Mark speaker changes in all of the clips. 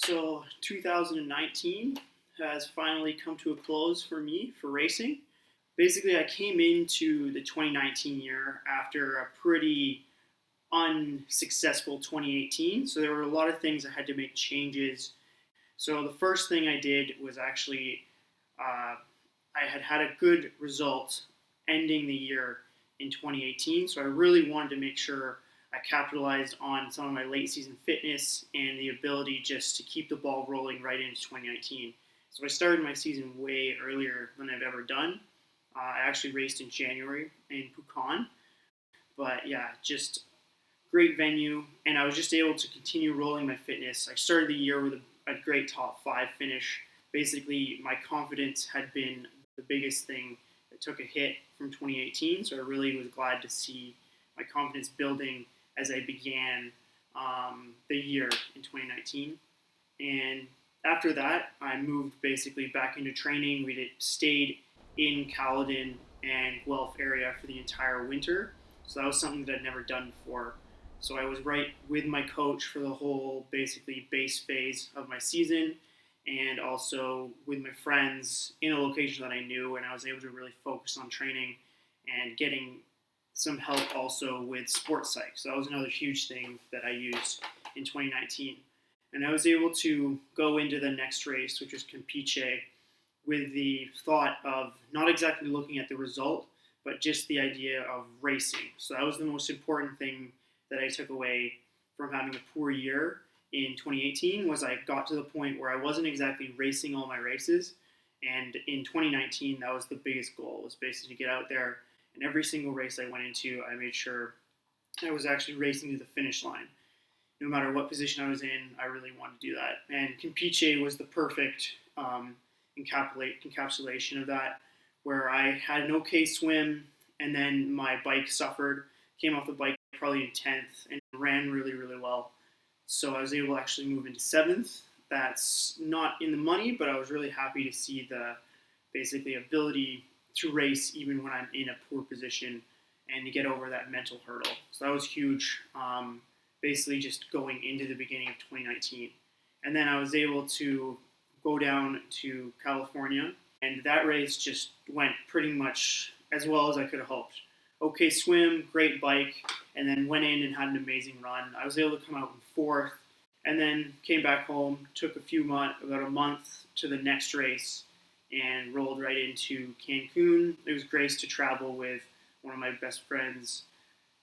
Speaker 1: So 2019 has finally come to a close for me for racing. Basically, I came into the 2019 year after a pretty unsuccessful 2018. So there were a lot of things I had to make changes. So the first thing I did was actually I had a good result ending the year in 2018. So I really wanted to make sure I capitalized on some of my late season fitness and the ability just to keep the ball rolling right into 2019. So I started my season way earlier than I've ever done. I actually raced in January in Pucon, but yeah, just great venue, and I was just able to continue rolling my fitness. I started the year with a great top 5 finish. Basically, my confidence had been the biggest thing that took a hit from 2018, so I really was glad to see my confidence building as I began the year in 2019. And after that, I moved basically back into training. We stayed in Caledon and Guelph area for the entire winter. So that was something that I'd never done before. So I was right with my coach for the whole basically base phase of my season, and also with my friends in a location that I knew, and I was able to really focus on training and getting some help also with sports psych. So that was another huge thing that I used in 2019. And I was able to go into the next race, which was Campeche, with the thought of not exactly looking at the result, but just the idea of racing. So that was the most important thing that I took away from having a poor year in 2018 was I got to the point where I wasn't exactly racing all my races. And in 2019, that was the biggest goal, was basically to get out there. And every single race I went into, I made sure I was actually racing to the finish line. No matter what position I was in, I really wanted to do that. And Campeche was the perfect encapsulation of that, where I had an okay swim, and then my bike suffered, came off the bike probably in 10th, and ran really, really well. So I was able to actually move into 7th. That's not in the money, but I was really happy to see the basically ability to race even when I'm in a poor position and to get over that mental hurdle. So that was huge, basically just going into the beginning of 2019. And then I was able to go down to California, and that race just went pretty much as well as I could have hoped. Okay swim, great bike, and then went in and had an amazing run. I was able to come out in 4th, and then came back home, took about a month to the next race, and rolled right into Cancun. It was great to travel with one of my best friends,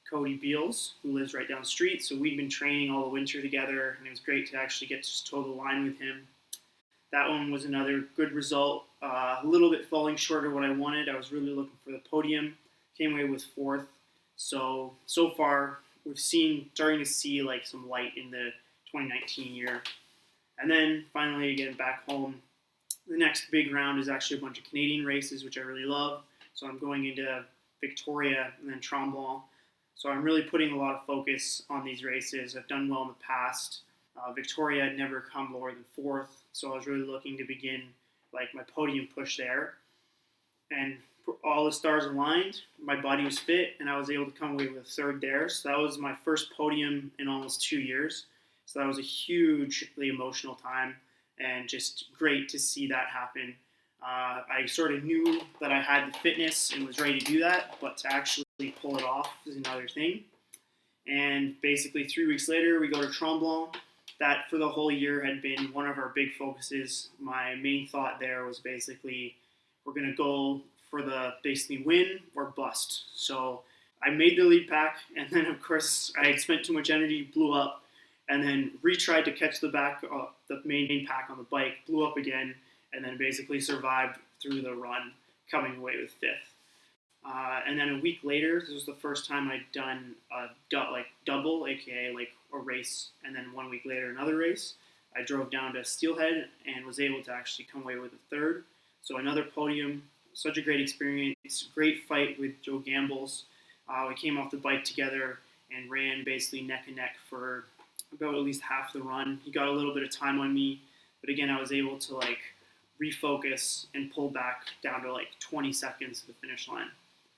Speaker 1: Cody Beals, who lives right down the street. So we'd been training all the winter together, and it was great to actually get to toe the line with him. That one was another good result. A little bit falling short of what I wanted. I was really looking for the podium. Came away with 4th. So far, starting to see like some light in the 2019 year. And then finally getting back home, the next big round is actually a bunch of Canadian races, which I really love. So I'm going into Victoria and then Tremblant. So I'm really putting a lot of focus on these races. I've done well in the past. Victoria had never come lower than 4th, so I was really looking to begin like my podium push there. And all the stars aligned. My body was fit, and I was able to come away with 3rd there. So that was my first podium in almost 2 years. So that was a hugely emotional time, and just great to see that happen. I sort of knew that I had the fitness and was ready to do that, but to actually pull it off is another thing. And basically 3 weeks later, we go to Tremblant. That for the whole year had been one of our big focuses. My main thought there was basically we're going to go for the basically win or bust. So I made the lead pack, and then of course I had spent too much energy, blew up, and then retried to catch the main pack on the bike, blew up again, and then basically survived through the run, coming away with 5th. And then a week later, this was the first time I'd done a double, aka like a race, and then 1 week later another race. I drove down to Steelhead and was able to actually come away with a 3rd. So another podium, such a great experience, great fight with Joe Gambles. We came off the bike together and ran basically neck and neck for about at least half the run. He got a little bit of time on me, but again, I was able to like refocus and pull back down to like 20 seconds to the finish line.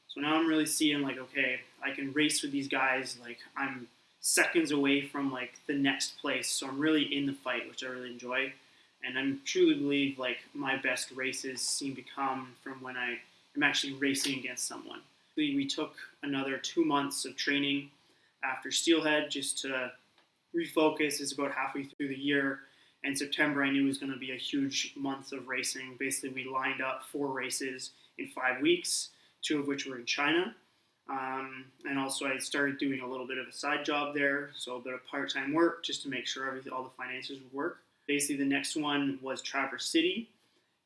Speaker 1: So now I'm really seeing like, okay, I can race with these guys. Like I'm seconds away from like the next place. So I'm really in the fight, which I really enjoy. And I truly believe like my best races seem to come from when I am actually racing against someone. We took another 2 months of training after Steelhead just to refocus. It's about halfway through the year. And September, I knew was going to be a huge month of racing. Basically, we lined up 4 races in 5 weeks, 2 of which were in China. And also, I started doing a little bit of a side job there, so a bit of part-time work just to make sure all the finances would work. Basically, the next one was Traverse City.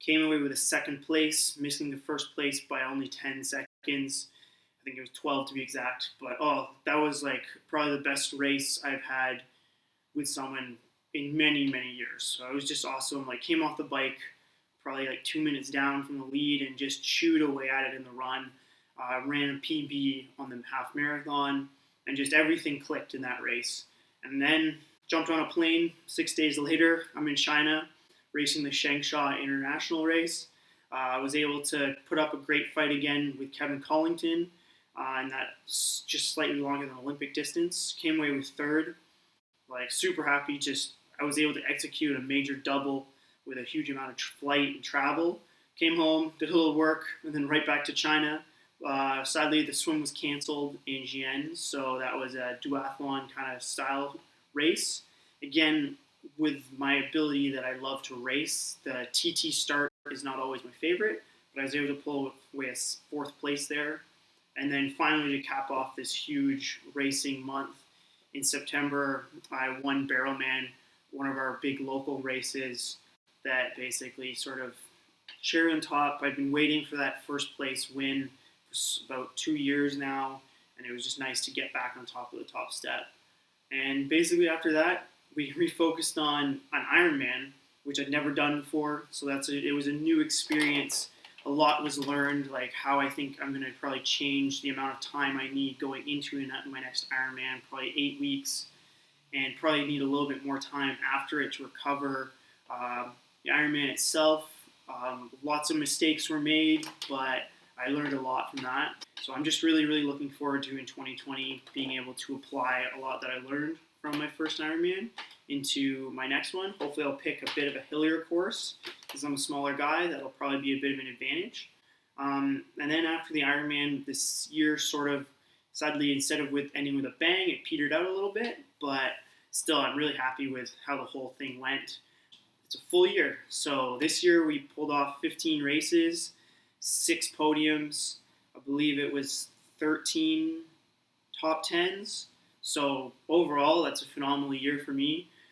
Speaker 1: Came away with a second place, missing the first place by only 10 seconds. I think it was 12 to be exact. But that was like probably the best race I've had with someone in many, many years. So it was just awesome. Like, came off the bike probably like 2 minutes down from the lead and just chewed away at it in the run. Ran a PB on the half marathon, and just everything clicked in that race. And then jumped on a plane 6 days later. I'm in China racing the Changsha International race. I was able to put up a great fight again with Kevin Collington, and that's just slightly longer than Olympic distance. Came away with third. Like, super happy. Just I was able to execute a major double with a huge amount of flight and travel. Came home, did a little work, and then right back to China. Sadly, the swim was canceled in Xi'an, so that was a duathlon kind of style race. Again, with my ability that I love to race, the TT start is not always my favorite, but I was able to pull away a fourth place there. And then finally, to cap off this huge racing month, in September, I won Barrelman, one of our big local races that basically sort of cherry on top. I've been waiting for that first place win for about 2 years now, and it was just nice to get back on top of the top step. And basically after that, we refocused on Ironman, which I'd never done before. So it was a new experience. A lot was learned, like how I think I'm going to probably change the amount of time I need going into my next Ironman, probably 8 weeks, and probably need a little bit more time after it to recover. The Ironman itself, lots of mistakes were made, but I learned a lot from that. So I'm just really, really looking forward to in 2020 being able to apply a lot that I learned from my first Ironman into my next one. Hopefully I'll pick a bit of a hillier course because I'm a smaller guy. That'll probably be a bit of an advantage. And then after the Ironman, this year sort of, sadly, instead of ending with a bang, it petered out a little bit. But still, I'm really happy with how the whole thing went. It's a full year. So this year we pulled off 15 races, 6 podiums. I believe it was 13 top 10s. So overall, that's a phenomenal year for me.